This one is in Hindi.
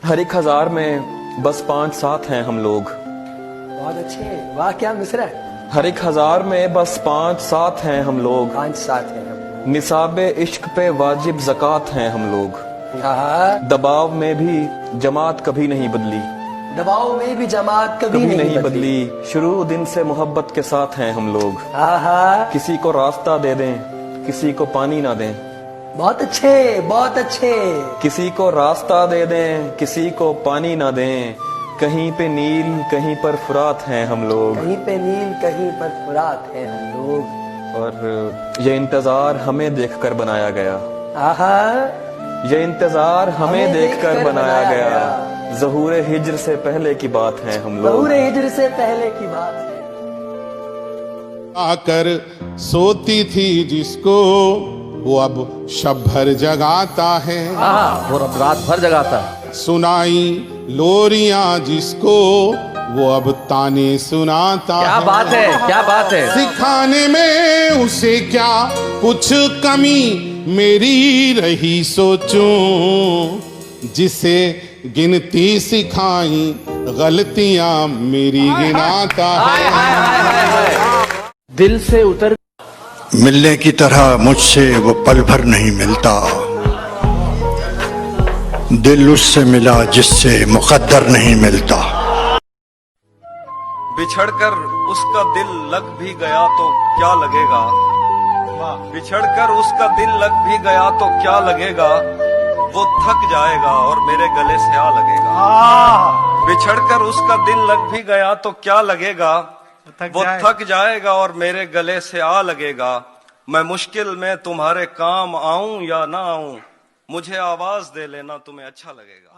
हर एक हजार में बस 5-7 हैं हम लोग। बहुत अच्छे, वाह क्या मिसरा है। हर एक हजार में बस 5-7 हैं हम लोग। 5-7 हैं हम। निसाबे इश्क पे वाजिब ज़कात हैं हम लोग। हाँ, दबाव में भी जमात कभी नहीं बदली। दबाव में भी जमात कभी कभी नहीं बदली। बदली। शुरू दिन से मोहब्बत के साथ हैं हम लोग। हाँ, किसी को रास्ता दे दें, किसी को पानी ना दें। बहुत अच्छे, बहुत अच्छे। किसी को रास्ता दे दें, किसी को पानी ना दें। कहीं पे नील, कहीं पर फुरात हैं हम लोग। कहीं पे नील, कहीं पर फुरात है हम लोग। और ये इंतजार हमें देखकर बनाया गया। आहा, ये इंतजार हमें देखकर बनाया गया। ज़हूर हिज्र से पहले की बात है हम लोग। ज़हूर हिज्र से पहले की बात है। आकर सोती थी जिसको वो अब शब भर जगाता है। वो अब रात भर जगाता है। सुनाई लोरियां जिसको वो अब ताने सुनाता क्या है। बात है, क्या बात है। सिखाने में उसे क्या कुछ कमी मेरी रही सोचूं, जिसे गिनती सिखाई गलतियां मेरी गिनाता है। दिल से उतर मिलने की तरह मुझसे वो पल भर नहीं मिलता। दिल उससे मिला जिससे मुकद्दर नहीं मिलता। बिछड़कर उसका दिल लग भी गया तो क्या लगेगा। बिछड़कर उसका दिल लग भी गया तो क्या लगेगा। वो थक जाएगा और मेरे गले से आ लगेगा। बिछड़कर उसका दिल लग भी गया तो क्या लगेगा। वो थक जाएगा और मेरे गले से आ लगेगा। मैं मुश्किल में तुम्हारे काम आऊं या ना आऊं, मुझे आवाज दे लेना, तुम्हें अच्छा लगेगा।